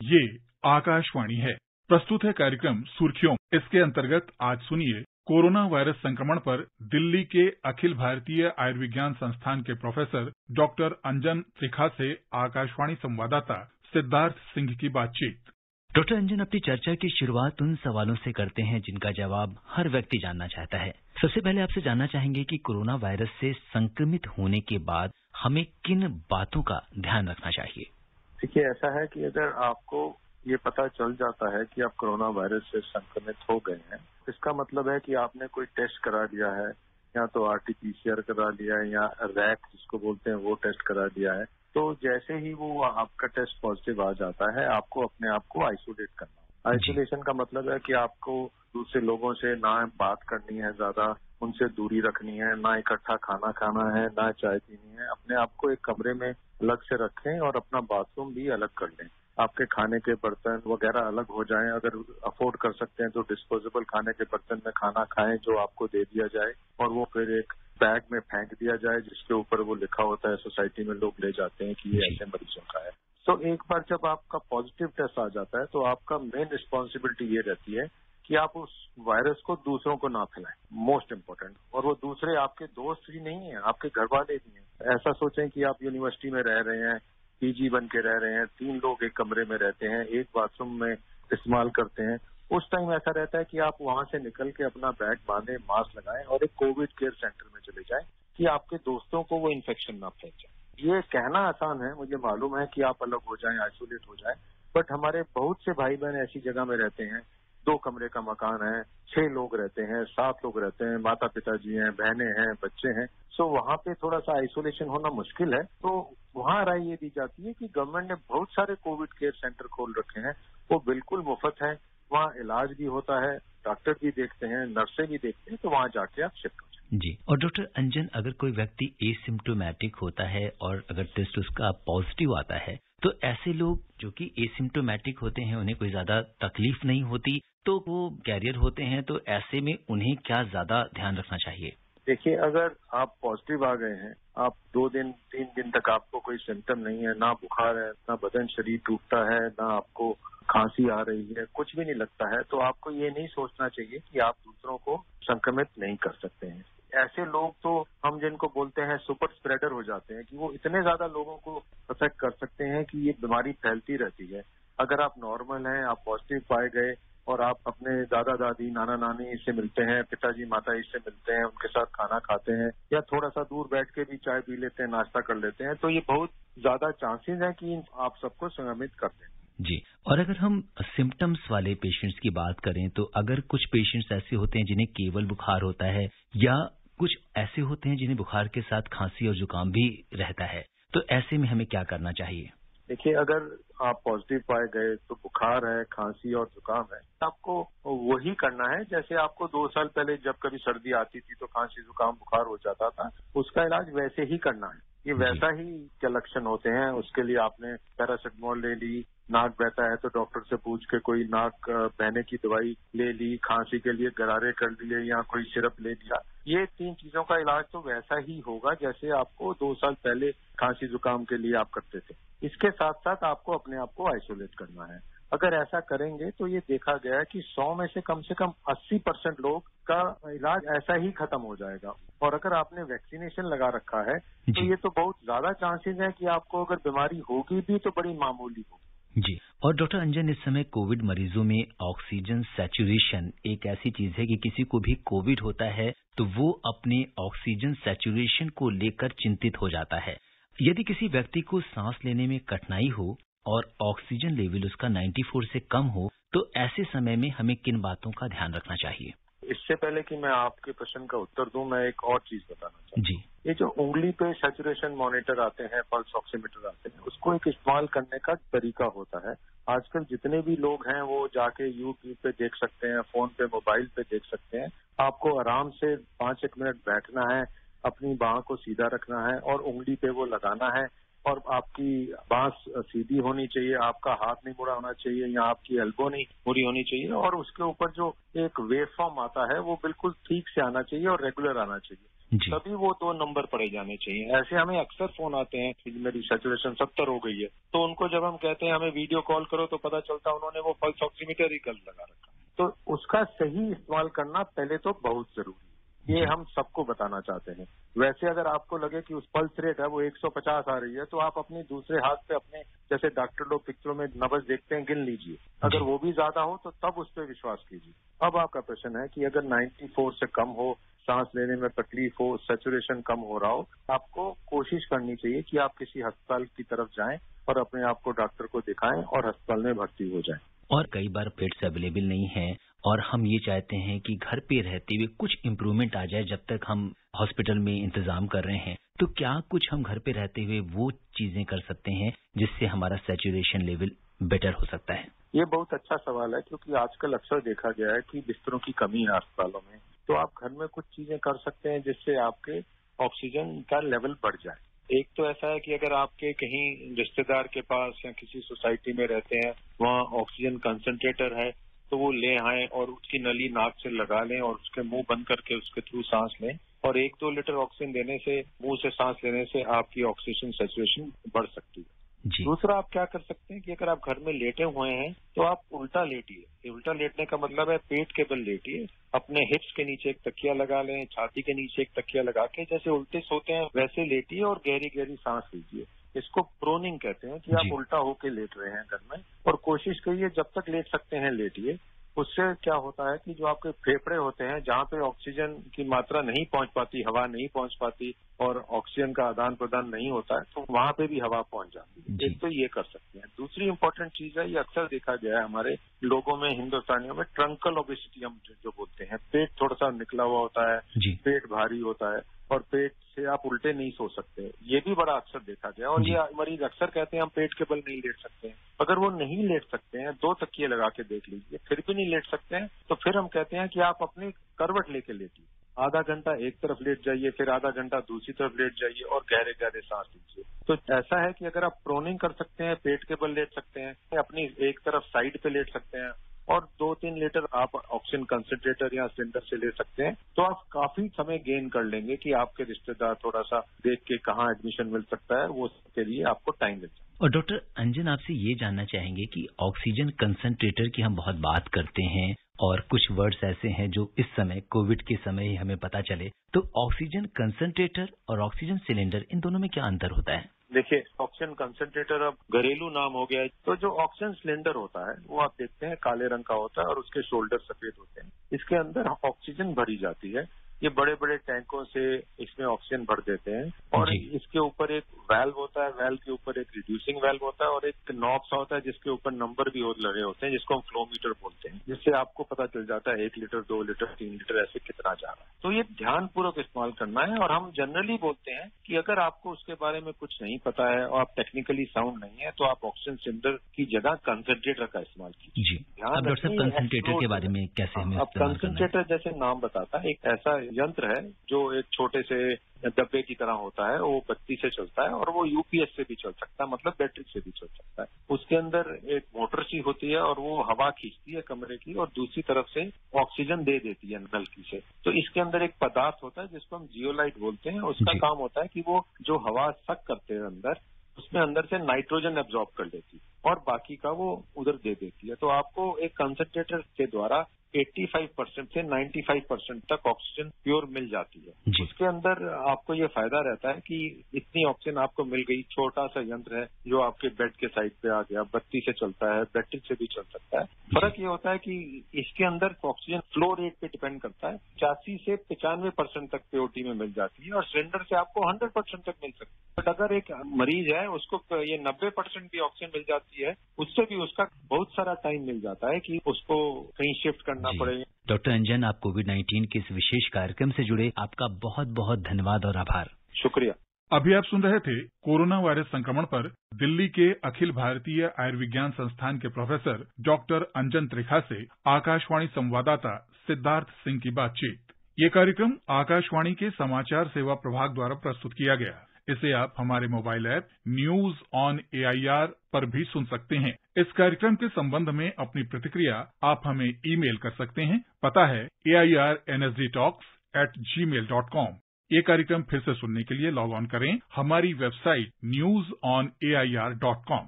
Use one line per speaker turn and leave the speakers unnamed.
ये आकाशवाणी है। प्रस्तुत है कार्यक्रम सुर्खियों। इसके अंतर्गत आज सुनिए कोरोना वायरस संक्रमण पर दिल्ली के अखिल भारतीय आयुर्विज्ञान संस्थान के प्रोफेसर डॉक्टर अंजन त्रिखा से आकाशवाणी संवाददाता सिद्धार्थ सिंह की बातचीत।
डॉक्टर अंजन अपनी चर्चा की शुरुआत उन सवालों से करते हैं जिनका जवाब हर व्यक्ति जानना चाहता है। सबसे पहले आपसे जानना चाहेंगे कि कोरोना वायरस से संक्रमित होने के बाद हमें किन बातों का ध्यान रखना चाहिए।
देखिए, ऐसा है कि अगर आपको ये पता चल जाता है कि आप कोरोना वायरस से संक्रमित हो गए हैं, इसका मतलब है कि आपने कोई टेस्ट करा लिया है, या तो आरटीपीसीआर करा लिया है या रैट जिसको बोलते हैं वो टेस्ट करा लिया है। तो जैसे ही वो आपका टेस्ट पॉजिटिव आ जाता है, आपको अपने आप को आइसोलेट करना है। आइसोलेशन का मतलब है कि आपको दूसरे लोगों से ना बात करनी है, ज्यादा उनसे दूरी रखनी है, ना इकट्ठा खाना खाना है, ना चाय पीनी है। अपने आप को एक कमरे में अलग से रखें और अपना बाथरूम भी अलग कर लें। आपके खाने के बर्तन वगैरह अलग हो जाएं। अगर अफोर्ड कर सकते हैं तो डिस्पोजेबल खाने के बर्तन में खाना खाएं जो आपको दे दिया जाए, और वो फिर एक बैग में फेंक दिया जाए जिसके ऊपर वो लिखा होता है। सोसाइटी में लोग ले जाते हैं कि ये ऐसे मरीजों का है। तो एक बार जब आपका पॉजिटिव टेस्ट आ जाता है तो आपका मेन रिस्पॉन्सिबिलिटी ये रहती है कि आप उस वायरस को दूसरों को ना फैलाएं, मोस्ट इम्पोर्टेंट। और वो दूसरे आपके दोस्त भी नहीं है, आपके घर वाले भी हैं। ऐसा सोचें कि आप यूनिवर्सिटी में रह रहे हैं, पीजी बन के रह रहे हैं, 3 लोग एक कमरे में रहते हैं, एक बाथरूम में इस्तेमाल करते हैं। उस टाइम ऐसा रहता है कि आप वहां से निकल के अपना बैग बांधें, मास्क लगाएं और एक कोविड केयर सेंटर में चले जाएं कि आपके दोस्तों को वो इन्फेक्शन ना फैल जाए। ये कहना आसान है, मुझे मालूम है कि आप अलग हो जाएं, आइसोलेट हो जाएं, बट हमारे बहुत से भाई बहन ऐसी जगह में रहते हैं, 2 कमरे का मकान है, 6 लोग रहते हैं, 7 लोग रहते हैं, माता पिताजी हैं, बहनें हैं, बच्चे हैं। सो वहां पे थोड़ा सा आइसोलेशन होना मुश्किल है। तो वहां राय ये दी जाती है कि गवर्नमेंट ने बहुत सारे कोविड केयर सेंटर खोल रखे हैं, वो बिल्कुल मुफ्त है। वहाँ इलाज भी होता है, डॉक्टर भी देखते हैं, नर्सें भी देखते हैं, तो वहां जाके आप शिफ्ट हो जाए।
जी। और डॉक्टर अंजन, अगर कोई व्यक्ति एसिम्प्टोमेटिक होता है और अगर टेस्ट उसका पॉजिटिव आता है, तो ऐसे लोग जो कि एसिम्प्टोमेटिक होते हैं, उन्हें कोई ज्यादा तकलीफ नहीं होती, तो वो कैरियर होते हैं, तो ऐसे में उन्हें क्या ज्यादा ध्यान रखना चाहिए?
देखिए, अगर आप पॉजिटिव आ गए हैं, आप 2 दिन 3 दिन तक आपको कोई सिम्टम नहीं है, ना बुखार है, ना बदन शरीर टूटता है, ना आपको खांसी आ रही है, कुछ भी नहीं लगता है, तो आपको ये नहीं सोचना चाहिए कि आप दूसरों को संक्रमित नहीं कर सकते हैं। ऐसे लोग तो हम जिनको बोलते हैं सुपर स्प्रेडर हो जाते हैं कि वो इतने ज्यादा लोगों को अफेक्ट कर सकते हैं कि ये बीमारी फैलती रहती है। अगर आप नॉर्मल हैं, आप पॉजिटिव पाए गए और आप अपने दादा दादी नाना नानी से मिलते हैं, पिताजी माता से मिलते हैं, उनके साथ खाना खाते हैं, या थोड़ा सा दूर बैठ के भी चाय पी लेते हैं, नाश्ता कर लेते हैं, तो ये बहुत ज्यादा चांसेस है कि आप सबको संक्रमित कर दें।
जी। और अगर हम सिम्टम्स वाले पेशेंट्स की बात करें, तो अगर कुछ पेशेंट्स ऐसे होते हैं जिन्हें केवल बुखार होता है, या कुछ ऐसे होते हैं जिन्हें बुखार के साथ खांसी और जुकाम भी रहता है, तो ऐसे में हमें क्या करना चाहिए?
देखिए, अगर आप पॉजिटिव पाए गए तो बुखार है, खांसी और जुकाम है, आपको वही करना है जैसे आपको 2 साल पहले जब कभी सर्दी आती थी तो खांसी जुकाम बुखार हो जाता था, उसका इलाज वैसे ही करना है। ये वैसा ही क्या लक्षण होते हैं, उसके लिए आपने पैरासिटामोल ले ली, नाक बहता है तो डॉक्टर से पूछ के कोई नाक बहने की दवाई ले ली, खांसी के लिए गरारे कर लिए या कोई सिरप ले लिया। ये 3 चीजों का इलाज तो वैसा ही होगा जैसे आपको 2 साल पहले खांसी जुकाम के लिए आप करते थे। इसके साथ साथ आपको अपने आप को आइसोलेट करना है। अगर ऐसा करेंगे तो ये देखा गया है कि 100 में से कम 80% लोग का इलाज ऐसा ही खत्म हो जाएगा। और अगर आपने वैक्सीनेशन लगा रखा है तो ये तो बहुत ज्यादा चांसेस है कि आपको अगर बीमारी होगी भी तो बड़ी मामूली होगी।
जी। और डॉक्टर अंजन, इस समय कोविड मरीजों में ऑक्सीजन सैचुरेशन एक ऐसी चीज है कि किसी को भी कोविड होता है तो वो अपने ऑक्सीजन सैचुरेशन को लेकर चिंतित हो जाता है। यदि किसी व्यक्ति को सांस लेने में कठिनाई हो और ऑक्सीजन लेवल उसका 94 से कम हो, तो ऐसे समय में हमें किन बातों का ध्यान रखना चाहिए?
इससे पहले कि मैं आपके प्रश्न का उत्तर दूं, मैं एक और चीज बताना चाहता हूँ।
जी।
ये जो उंगली पे सैचुरेशन मॉनिटर आते हैं, पल्स ऑक्सीमीटर आते हैं, उसको एक इस्तेमाल करने का तरीका होता है। आजकल जितने भी लोग हैं वो जाके यूट्यूब पे देख सकते हैं, फोन पे मोबाइल पे देख सकते हैं। आपको आराम से 5-1 मिनट बैठना है, अपनी बाह को सीधा रखना है और उंगली पे वो लगाना है, और आपकी बांह सीधी होनी चाहिए, आपका हाथ नहीं मुड़ा होना चाहिए या आपकी एल्बो नहीं मुड़ी होनी चाहिए, और उसके ऊपर जो एक वेव फॉर्म आता है वो बिल्कुल ठीक से आना चाहिए और रेगुलर आना चाहिए। तभी वो 2 नंबर पड़े जाने चाहिए। ऐसे हमें अक्सर फोन आते हैं कि मेरी सैचुरेशन 70 हो गई है, तो उनको जब हम कहते हैं हमें वीडियो कॉल करो तो पता चलता है उन्होंने वो पल्स ऑक्सीमीटर ही गलत लगा रखा। तो उसका सही इस्तेमाल करना पहले तो बहुत जरूरी है, ये हम सबको बताना चाहते हैं। वैसे अगर आपको लगे कि उस पल्स रेट है वो 150 आ रही है, तो आप अपने दूसरे हाथ पे अपने, जैसे डॉक्टर लोग पिक्चरों में नब्ज देखते हैं, गिन लीजिए। अगर वो भी ज्यादा हो तो तब उस पर विश्वास कीजिए। अब आपका प्रश्न है कि अगर 94 से कम हो, सांस लेने में तकलीफ हो, सैचुरेशन कम हो रहा हो, आपको कोशिश करनी चाहिए कि आप किसी अस्पताल की तरफ जाएं और अपने आप को डॉक्टर को दिखाएं और अस्पताल में भर्ती हो जाएं।
और कई बार बेड्स अवेलेबल नहीं है और हम ये चाहते हैं कि घर पे रहते हुए कुछ इम्प्रूवमेंट आ जाए जब तक हम हॉस्पिटल में इंतजाम कर रहे हैं, तो क्या कुछ हम घर पे रहते हुए वो चीजें कर सकते हैं जिससे हमारा सैचुरेशन लेवल बेटर हो सकता है?
ये बहुत अच्छा सवाल है, क्योंकि आजकल अक्सर देखा गया है कि बिस्तरों की कमी है अस्पतालों में। तो आप घर में कुछ चीजें कर सकते हैं जिससे आपके ऑक्सीजन का लेवल बढ़ जाए। एक तो ऐसा है कि अगर आपके कहीं रिश्तेदार के पास या किसी सोसाइटी में रहते हैं, वहाँ ऑक्सीजन कंसंट्रेटर है, तो वो ले आए और उसकी नली नाक से लगा लें और उसके मुंह बंद करके उसके थ्रू सांस लें, और 1-2 लीटर ऑक्सीजन देने से, मुंह से सांस लेने से आपकी ऑक्सीजन सैचुरेशन बढ़ सकती है। दूसरा आप क्या कर सकते हैं कि अगर आप घर में लेटे हुए हैं तो आप उल्टा लेटिए। उल्टा लेटने का मतलब है पेट के बल लेटिए, अपने हिप्स के नीचे एक तकिया लगा लें, छाती के नीचे एक तकिया लगा के जैसे उल्टे सोते हैं वैसे लेटिए और गहरी गहरी सांस लीजिए। इसको प्रोनिंग कहते हैं कि आप उल्टा होके लेट रहे हैं घर में, और कोशिश करिए जब तक लेट सकते हैं लेटिए। उससे क्या होता है कि जो आपके फेफड़े होते हैं, जहाँ पे ऑक्सीजन की मात्रा नहीं पहुंच पाती, हवा नहीं पहुंच पाती और ऑक्सीजन का आदान प्रदान नहीं होता है, तो वहां पे भी हवा पहुंच जाती है। एक तो ये कर सकते हैं। दूसरी इंपॉर्टेंट चीज है, ये अक्सर देखा गया है हमारे लोगों में, हिंदुस्तानियों में, ट्रंकल ओबेसिटी हम जो बोलते हैं। पेट थोड़ा सा निकला हुआ होता है, पेट भारी होता है और पेट से आप उल्टे नहीं सो सकते। ये भी बड़ा अक्सर देखा गया, और ये मरीज अक्सर कहते हैं हम पेट के बल नहीं लेट सकते हैं। अगर वो नहीं लेट सकते हैं, 2 तकिए लगा के देख लीजिए, फिर भी नहीं लेट सकते हैं, तो फिर हम कहते हैं कि आप अपनी करवट लेके लेटिए। आधा घंटा एक तरफ लेट जाइए, फिर आधा घंटा दूसरी तरफ लेट जाइए और गहरे गहरे सांस लीजिए। तो ऐसा है कि अगर आप प्रोनिंग कर सकते हैं, पेट के बल लेट सकते हैं, अपनी एक तरफ साइड पे लेट सकते हैं और 2-3 लीटर आप ऑक्सीजन कंसंट्रेटर या सिलेंडर से ले सकते हैं, तो आप काफी समय गेन कर लेंगे कि आपके रिश्तेदार थोड़ा सा देख के कहाँ एडमिशन मिल सकता है, वो के लिए आपको टाइम मिल सकता है।
और डॉक्टर अंजन, आपसे ये जानना चाहेंगे कि ऑक्सीजन कंसंट्रेटर की हम बहुत बात करते हैं और कुछ वर्ड्स ऐसे हैं जो इस समय कोविड के समय ही हमें पता चले, तो ऑक्सीजन कंसंट्रेटर और ऑक्सीजन सिलेंडर, इन दोनों में क्या अंतर होता है?
देखिए, ऑक्सीजन कंसंट्रेटर अब घरेलू नाम हो गया है। तो जो ऑक्सीजन सिलेंडर होता है वो आप देखते हैं काले रंग का होता है और उसके शोल्डर सफेद होते हैं। इसके अंदर ऑक्सीजन भरी जाती है। ये बड़े बड़े टैंकों से इसमें ऑक्सीजन भर देते हैं और इसके ऊपर एक वाल्व होता है, वाल्व के ऊपर एक रिड्यूसिंग वाल्व होता है और एक नॉब सा होता है जिसके ऊपर नंबर भी लगे होते हैं, जिसको हम फ्लो मीटर बोलते हैं, जिससे आपको पता चल जाता है 1 लीटर, 2 लीटर, 3 लीटर ऐसे कितना जा रहा है। तो ये ध्यानपूर्वक इस्तेमाल करना है। और हम जनरली बोलते हैं कि अगर आपको उसके बारे में कुछ नहीं पता है और आप टेक्निकली साउंड नहीं है, तो आप ऑक्सीजन सिलेंडर की जगह कंसंट्रेटर का इस्तेमाल कीजिए।
अब डॉक्टर साहब, कंसंट्रेटर के बारे में कैसे हमें
अब कंसंट्रेटर जैसे नाम बताता है, एक ऐसा यंत्र है जो एक छोटे से डब्बे की तरह होता है, वो बत्ती से चलता है और वो यूपीएस से भी चल सकता है, मतलब बैटरी से भी चल सकता है। उसके अंदर एक मोटर सी होती है और वो हवा खींचती है कमरे की और दूसरी तरफ से ऑक्सीजन दे देती है नलकी से। तो इसके अंदर एक पदार्थ होता है जिसको हम जियोलाइट बोलते हैं। उसका काम होता है कि वो जो हवा सक करते हैं अंदर, उसमें अंदर से नाइट्रोजन एब्जॉर्ब कर लेती है और बाकी का वो उधर दे देती है। तो आपको एक कंसंट्रेटर के द्वारा 85% से 95% तक ऑक्सीजन प्योर मिल जाती है। उसके अंदर आपको ये फायदा रहता है कि इतनी ऑक्सीजन आपको मिल गई। छोटा सा यंत्र है जो आपके बेड के साइड पे आ गया, बत्ती से चलता है, बैटरी से भी चल सकता है। फर्क ये होता है कि इसके अंदर ऑक्सीजन फ्लो रेट पे डिपेंड करता है। 85 से 95% तक पीओटी में मिल जाती है और सिलेंडर से आपको 100% तक मिल सकती है। बट अगर एक मरीज है उसको ये 90% भी ऑक्सीजन मिल जाती है, उससे भी उसका बहुत सारा टाइम मिल जाता है कि उसको कहीं शिफ्ट करना पड़ेगा।
डॉक्टर अंजन, आप कोविड-19 के इस विशेष कार्यक्रम से जुड़े, आपका बहुत बहुत धन्यवाद और आभार।
शुक्रिया।
अभी आप सुन रहे थे कोरोना वायरस संक्रमण पर दिल्ली के अखिल भारतीय आयुर्विज्ञान संस्थान के प्रोफेसर डॉक्टर अंजन त्रिखा से आकाशवाणी संवाददाता सिद्धार्थ सिंह की बातचीत। ये कार्यक्रम आकाशवाणी के समाचार सेवा प्रभाग द्वारा प्रस्तुत किया गया। इसे आप हमारे mobile app news on AIR पर भी सुन सकते हैं। इस कार्यक्रम के संबंध में अपनी प्रतिक्रिया आप हमें ईमेल कर सकते हैं। पता है AIRNSDtalks@gmail.com। ये कार्यक्रम फिर से सुनने के लिए लॉग ऑन करें हमारी वेबसाइट newsonair.com।